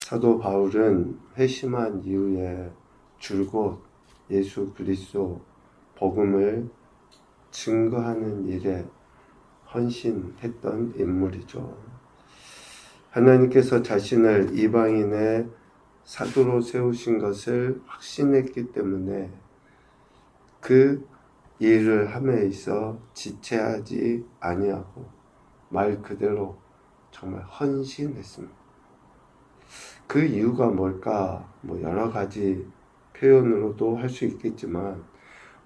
사도 바울은 회심한 이후에 줄곧 예수 그리스도 복음을 증거하는 일에 헌신했던 인물이죠. 하나님께서 자신을 이방인의 사도로 세우신 것을 확신했기 때문에 그 일을 함에 있어 지체하지 아니하고 말 그대로 정말 헌신했습니다. 그 이유가 뭘까? 여러 가지 표현으로도 할 수 있겠지만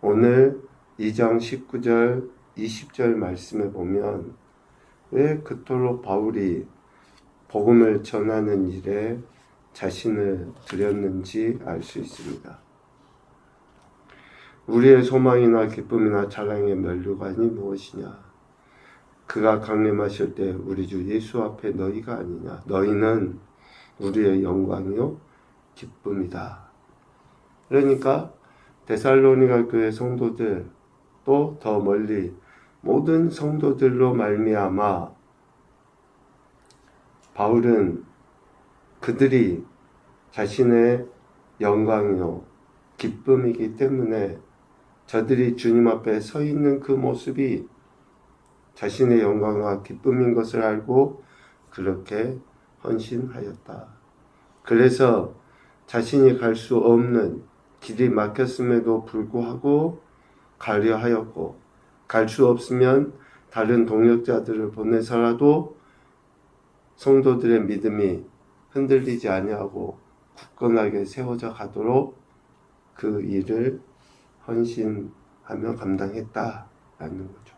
오늘 2장 19절 20절 말씀에 보면 왜 그토록 바울이 복음을 전하는 일에 자신을 들였는지 알 수 있습니다. 우리의 소망이나 기쁨이나 자랑의 면류관이 무엇이냐? 그가 강림하실 때 우리 주 예수 앞에 너희가 아니냐? 너희는 우리의 영광이요 기쁨이다. 그러니까 데살로니가 교회 성도들 또 더 멀리 모든 성도들로 말미암아 바울은 그들이 자신의 영광이요 기쁨이기 때문에 저들이 주님 앞에 서 있는 그 모습이 자신의 영광과 기쁨인 것을 알고 그렇게 헌신하였다. 그래서 자신이 갈 수 없는 길이 막혔음에도 불구하고 가려 하였고 갈 수 없으면 다른 동역자들을 보내서라도 성도들의 믿음이 흔들리지 아니하고 굳건하게 세워져 가도록 그 일을 헌신하며 감당했다라는 거죠.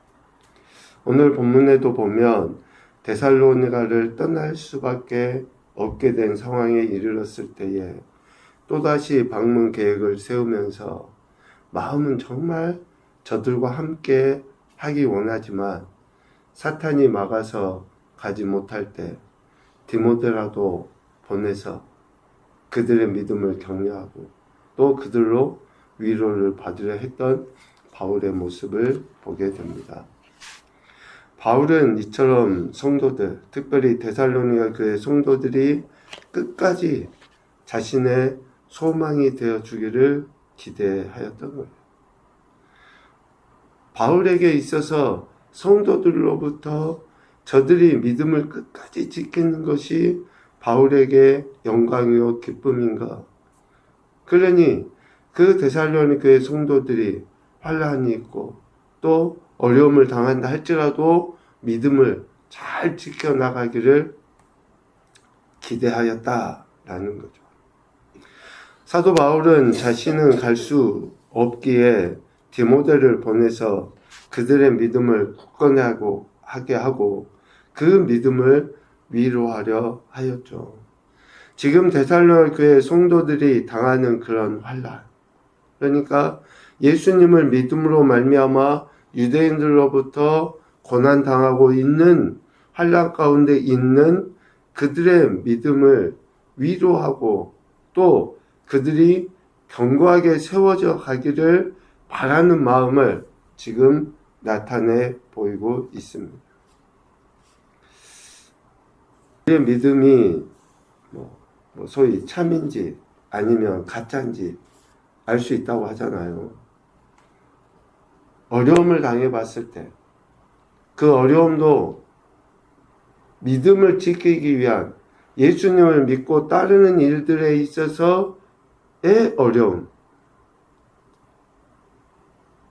오늘 본문에도 보면 데살로니가를 떠날 수밖에 없게 된 상황에 이르렀을 때에 또다시 방문 계획을 세우면서 마음은 정말 저들과 함께 하기 원하지만 사탄이 막아서 가지 못할 때 디모데라도 보내서 그들의 믿음을 격려하고 또 그들로 위로를 받으려 했던 바울의 모습을 보게 됩니다. 바울은 이처럼 성도들, 특별히 데살로니가 교회 성도들이 끝까지 자신의 소망이 되어 주기를 기대하였던 거예요. 바울에게 있어서 성도들로부터 저들이 믿음을 끝까지 지키는 것이 바울에게 영광이요 기쁨인가? 그러니 그 데살로니가 교회 성도들이 환난이 있고 또 어려움을 당한다 할지라도 믿음을 잘 지켜나가기를 기대하였다라는 거죠. 사도 바울은 자신은 갈 수 없기에 디모데를 보내서 그들의 믿음을 굳건하게 하고 그 믿음을 위로하려 하였죠. 지금 데살로니가 교회 성도들이 당하는 그런 환난, 그러니까 예수님을 믿음으로 말미암아 유대인들로부터 고난당하고 있는 환난 가운데 있는 그들의 믿음을 위로하고 또 그들이 견고하게 세워져 가기를 바라는 마음을 지금 나타내 보이고 있습니다. 우리의 믿음이 소위 참인지 아니면 가짜인지 알 수 있다고 하잖아요. 어려움을 당해봤을 때 그 어려움도 믿음을 지키기 위한 예수님을 믿고 따르는 일들에 있어서의 어려움,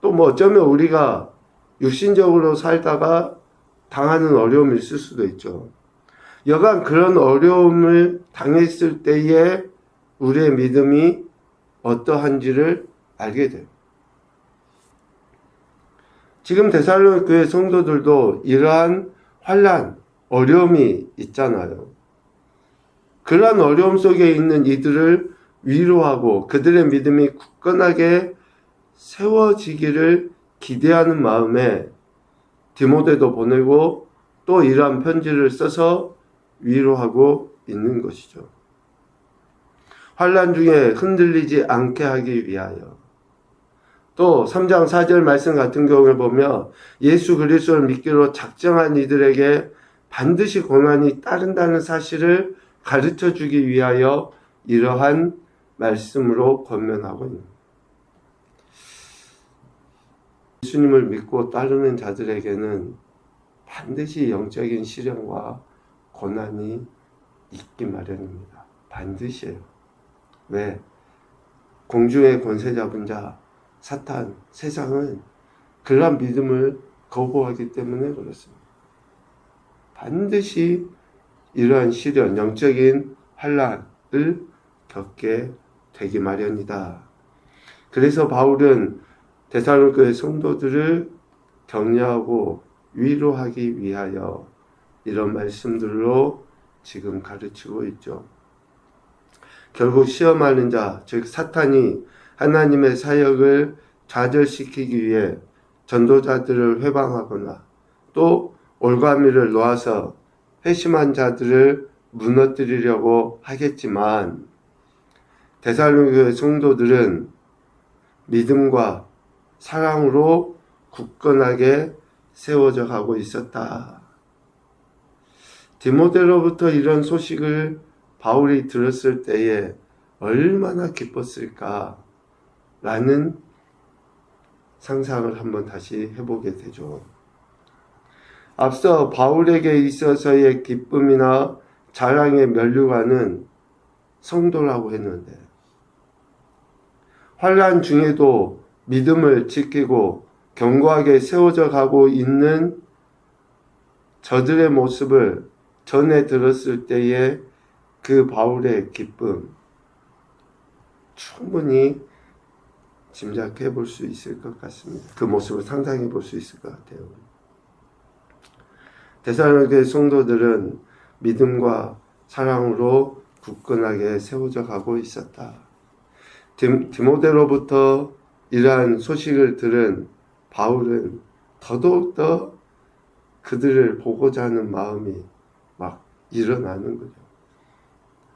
또 어쩌면 우리가 육신적으로 살다가 당하는 어려움이 있을 수도 있죠. 여간 그런 어려움을 당했을 때에 우리의 믿음이 어떠한지를 알게 돼요. 지금 데살로니가 교회 성도들도 이러한 환난, 어려움이 있잖아요. 그러한 어려움 속에 있는 이들을 위로하고 그들의 믿음이 굳건하게 세워지기를 기대하는 마음에 디모데도 보내고 또 이러한 편지를 써서 위로하고 있는 것이죠. 환난 중에 흔들리지 않게 하기 위하여. 또 3장 4절 말씀 같은 경우를 보면 예수 그리스도를 믿기로 작정한 이들에게 반드시 고난이 따른다는 사실을 가르쳐 주기 위하여 이러한 말씀으로 권면하고 있습니다. 예수님을 믿고 따르는 자들에게는 반드시 영적인 시련과 고난이 있기 마련입니다. 반드시예요. 왜? 공중의 권세 잡은 자 사탄, 세상은 그러한 믿음을 거부하기 때문에 그렇습니다. 반드시 이러한 시련, 영적인 환난을 겪게 되기 마련이다. 그래서 바울은 데살로니가의 성도들을 격려하고 위로하기 위하여 이런 말씀들로 지금 가르치고 있죠. 결국 시험하는 자, 즉 사탄이 하나님의 사역을 좌절시키기 위해 전도자들을 회방하거나 또 올가미를 놓아서 회심한 자들을 무너뜨리려고 하겠지만 데살로니가의 성도들은 믿음과 사랑으로 굳건하게 세워져 가고 있었다. 디모데로부터 이런 소식을 바울이 들었을 때에 얼마나 기뻤을까 라는 상상을 한번 다시 해보게 되죠. 앞서 바울에게 있어서의 기쁨이나 자랑의 면류관은 성도라고 했는데 환난 중에도 믿음을 지키고 견고하게 세워져 가고 있는 저들의 모습을 전해 들었을 때에 그 바울의 기쁨 충분히 짐작해 볼 수 있을 것 같습니다. 그 모습을 상상해 볼 수 있을 것 같아요. 데살로니가의 성도들은 믿음과 사랑으로 굳건하게 세워져 가고 있었다. 디모데로부터 이러한 소식을 들은 바울은 더더욱더 그들을 보고자 하는 마음이 막 일어나는 거죠.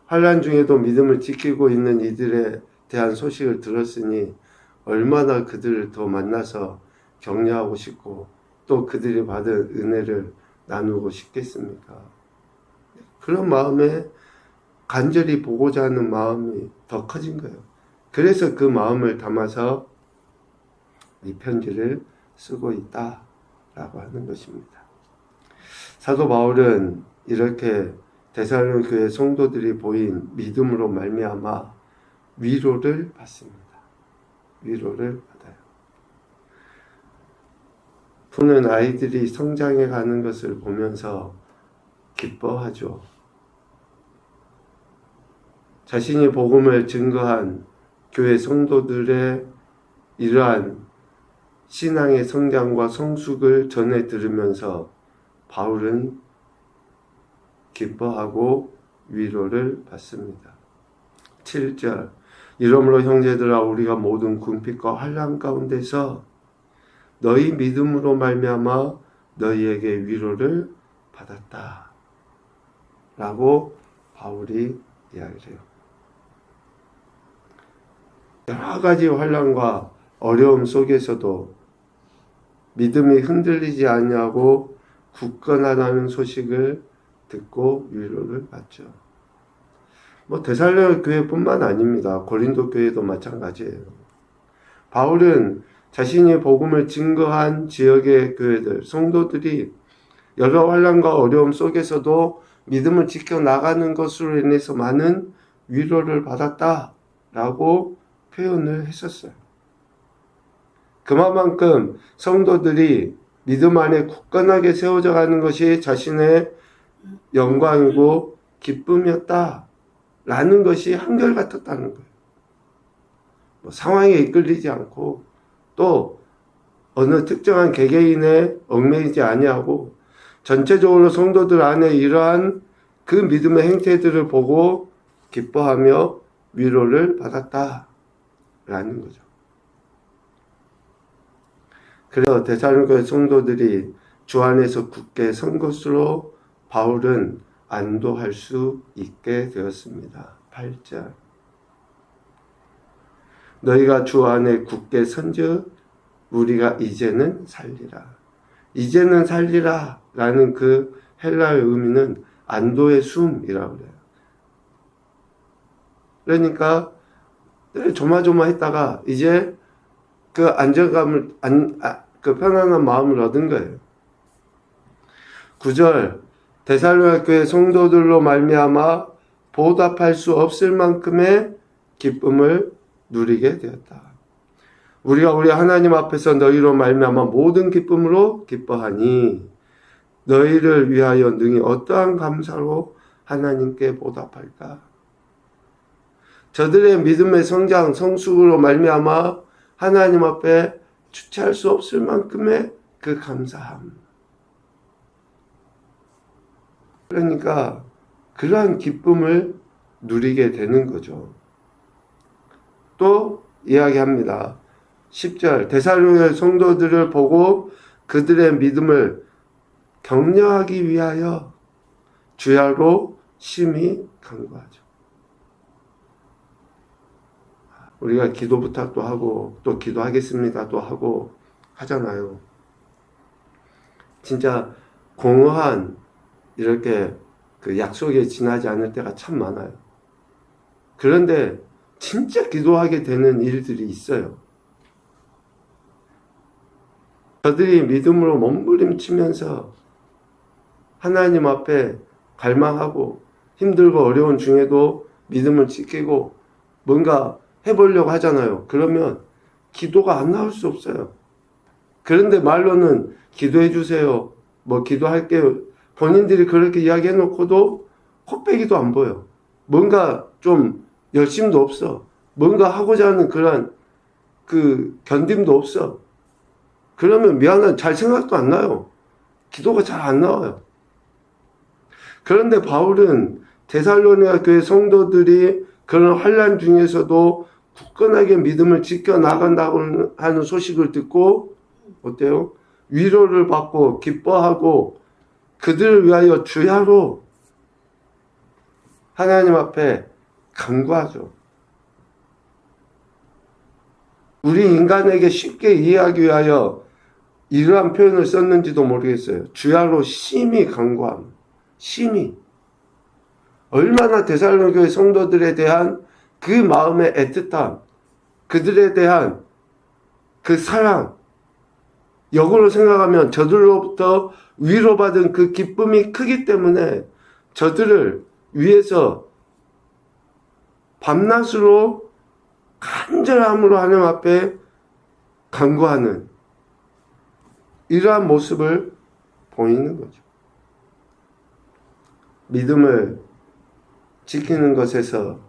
환난 중에도 믿음을 지키고 있는 이들에 대한 소식을 들었으니 얼마나 그들을 더 만나서 격려하고 싶고 또 그들이 받은 은혜를 나누고 싶겠습니까? 그런 마음에 간절히 보고자 하는 마음이 더 커진 거예요. 그래서 그 마음을 담아서 이 편지를 쓰고 있다라고 하는 것입니다. 사도 바울은 이렇게 데살로니가 교회 성도들이 보인 믿음으로 말미암아 위로를 받습니다. 위로를 받아요. 부는 아이들이 성장해 가는 것을 보면서 기뻐하죠. 자신이 복음을 증거한 교회 성도들의 이러한 신앙의 성장과 성숙을 전해 들으면서 바울은 기뻐하고 위로를 받습니다. 7절 이러므로 형제들아 우리가 모든 궁핍과 환난 가운데서 너희 믿음으로 말미암아 너희에게 위로를 받았다 라고 바울이 이야기를 해요. 여러 가지 환난과 어려움 속에서도 믿음이 흔들리지 않냐고 굳건하다는 소식을 듣고 위로를 받죠. 데살로니가 교회뿐만 아닙니다. 고린도 교회도 마찬가지예요. 바울은 자신이 복음을 증거한 지역의 교회들, 성도들이 여러 환난과 어려움 속에서도 믿음을 지켜나가는 것으로 인해서 많은 위로를 받았다라고 표현을 했었어요. 그만큼 성도들이 믿음 안에 굳건하게 세워져 가는 것이 자신의 영광이고 기쁨이었다라는 것이 한결같았다는 거예요. 상황에 이끌리지 않고 또 어느 특정한 개개인에 얽매이지 아니하고 전체적으로 성도들 안에 이러한 그 믿음의 행태들을 보고 기뻐하며 위로를 받았다라는 거죠. 그래서 데살로니가 성도들이 주 안에서 굳게 선 것으로 바울은 안도할 수 있게 되었습니다. 8절 너희가 주 안에 굳게 선즉 우리가 이제는 살리라. 이제는 살리라 라는 그 헬라의 의미는 안도의 숨이라고 그래요. 그러니까 늘 조마조마했다가 이제 그 안정감을 그 편안한 마음을 얻은 거예요. 9절 데살로니가 교회 성도들로 말미암아 보답할 수 없을 만큼의 기쁨을 누리게 되었다. 우리가 우리 하나님 앞에서 너희로 말미암아 모든 기쁨으로 기뻐하니 너희를 위하여 능히 어떠한 감사로 하나님께 보답할까? 저들의 믿음의 성장, 성숙으로 말미암아 하나님 앞에 주체할 수 없을 만큼의 그 감사함. 그러니까 그러한 기쁨을 누리게 되는 거죠. 또 이야기합니다. 10절 데살로니가 성도들을 보고 그들의 믿음을 격려하기 위하여 주야로 심히 간구하죠. 우리가 기도 부탁도 하고 또 기도하겠습니다도 하고 하잖아요. 진짜 공허한 이렇게 그 약속에 지나지 않을 때가 참 많아요. 그런데 진짜 기도하게 되는 일들이 있어요. 저들이 믿음으로 몸부림치면서 하나님 앞에 갈망하고 힘들고 어려운 중에도 믿음을 지키고 뭔가 해보려고 하잖아요. 그러면 기도가 안 나올 수 없어요. 그런데 말로는 기도해 주세요. 뭐 기도할게요. 본인들이 그렇게 이야기해 놓고도 코빼기도 안 보여. 뭔가 좀 열심도 없어. 뭔가 하고자 하는 그런 그 견딤도 없어. 그러면 미안한 잘 생각도 안 나요. 기도가 잘 안 나와요. 그런데 바울은 데살로니가 교회 성도들이 그런 환난 중에서도 굳건하게 믿음을 지켜나간다고 하는 소식을 듣고 어때요? 위로를 받고 기뻐하고 그들을 위하여 주야로 하나님 앞에 간구하죠. 우리 인간에게 쉽게 이해하기 위하여 이러한 표현을 썼는지도 모르겠어요. 주야로 심히 간구함. 심히. 얼마나 데살로니가 교회 성도들에 대한 그 마음의 애틋함, 그들에 대한 그 사랑, 역으로 생각하면 저들로부터 위로받은 그 기쁨이 크기 때문에 저들을 위해서 밤낮으로 간절함으로 하나님 앞에 간구하는 이러한 모습을 보이는 거죠. 믿음을 지키는 것에서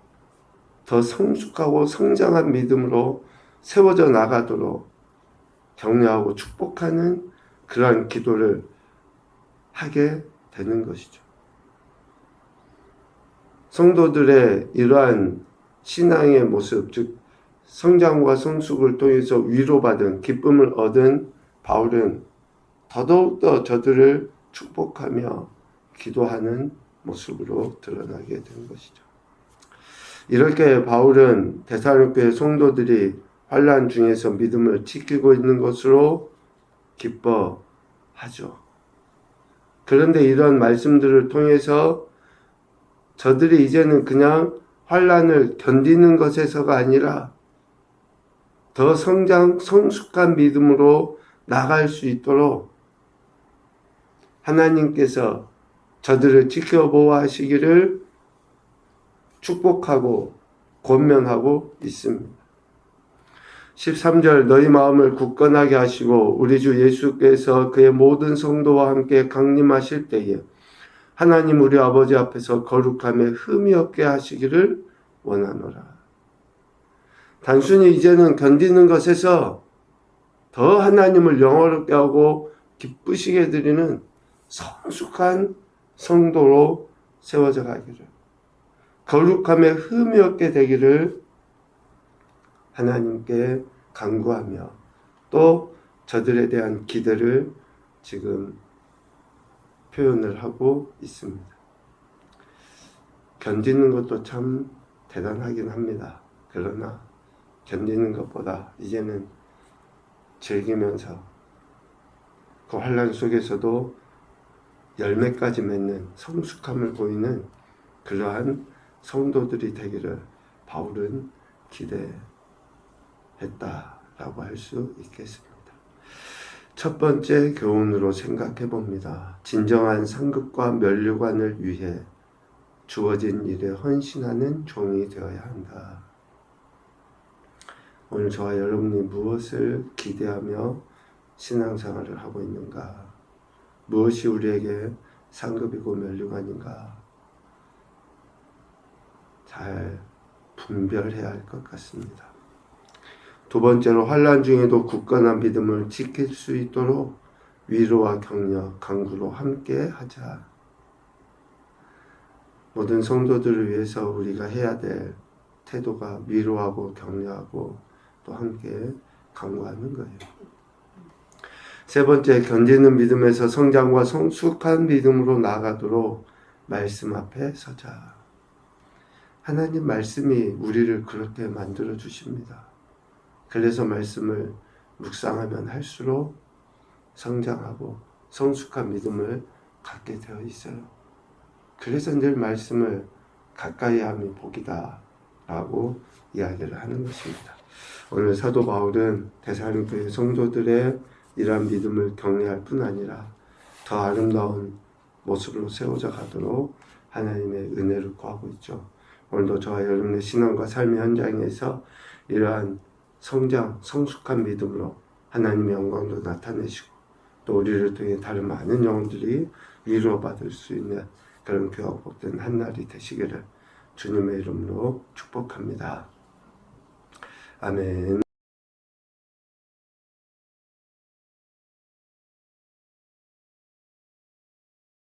더 성숙하고 성장한 믿음으로 세워져 나가도록 격려하고 축복하는 그러한 기도를 하게 되는 것이죠. 성도들의 이러한 신앙의 모습, 즉 성장과 성숙을 통해서 위로받은 기쁨을 얻은 바울은 더더욱더 저들을 축복하며 기도하는 모습으로 드러나게 된 것이죠. 이렇게 바울은 데살로니가 교회 성도들이 환난 중에서 믿음을 지키고 있는 것으로 기뻐하죠. 그런데 이런 말씀들을 통해서 저들이 이제는 그냥 환난을 견디는 것에서가 아니라 더 성숙한 믿음으로 나갈 수 있도록 하나님께서 저들을 지켜보아 하시기를 축복하고 권면하고 있습니다. 13절 너희 마음을 굳건하게 하시고 우리 주 예수께서 그의 모든 성도와 함께 강림하실 때에 하나님 우리 아버지 앞에서 거룩함에 흠이 없게 하시기를 원하노라. 단순히 이제는 견디는 것에서 더 하나님을 영화롭게 하고 기쁘시게 드리는 성숙한 성도로 세워져 가기를, 거룩함에 흠이 없게 되기를 하나님께 간구하며 또 저들에 대한 기대를 지금 표현을 하고 있습니다. 견디는 것도 참 대단하긴 합니다. 그러나 견디는 것보다 이제는 즐기면서 그 환난 속에서도 열매까지 맺는 성숙함을 보이는 그러한 성도들이 되기를 바울은 기대했다라고 할 수 있겠습니다. 첫 번째 교훈으로 생각해 봅니다. 진정한 상급과 면류관을 위해 주어진 일에 헌신하는 종이 되어야 한다. 오늘 저와 여러분이 무엇을 기대하며 신앙생활을 하고 있는가? 무엇이 우리에게 상급이고 면류관인가? 잘 분별해야 할 것 같습니다. 두 번째로 환난 중에도 굳건한 믿음을 지킬 수 있도록 위로와 격려, 강구로 함께 하자. 모든 성도들을 위해서 우리가 해야 될 태도가 위로하고 격려하고 또 함께 강구하는 거예요. 세 번째, 견디는 믿음에서 성장과 성숙한 믿음으로 나아가도록 말씀 앞에 서자. 하나님 말씀이 우리를 그렇게 만들어 주십니다. 그래서 말씀을 묵상하면 할수록 성장하고 성숙한 믿음을 갖게 되어 있어요. 그래서 늘 말씀을 가까이 함이 복이다 라고 이야기를 하는 것입니다. 오늘 사도 바울은 데살로니가 성도들의 이러한 믿음을 격려할 뿐 아니라 더 아름다운 모습으로 세워져 가도록 하나님의 은혜를 구하고 있죠. 오늘도 저와 여러분의 신앙과 삶의 현장에서 이러한 성장, 성숙한 믿음으로 하나님의 영광도 나타내시고 또 우리를 통해 다른 많은 영혼들이 위로받을 수 있는 그런 귀하고 복된 한 날이 되시기를 주님의 이름으로 축복합니다. 아멘.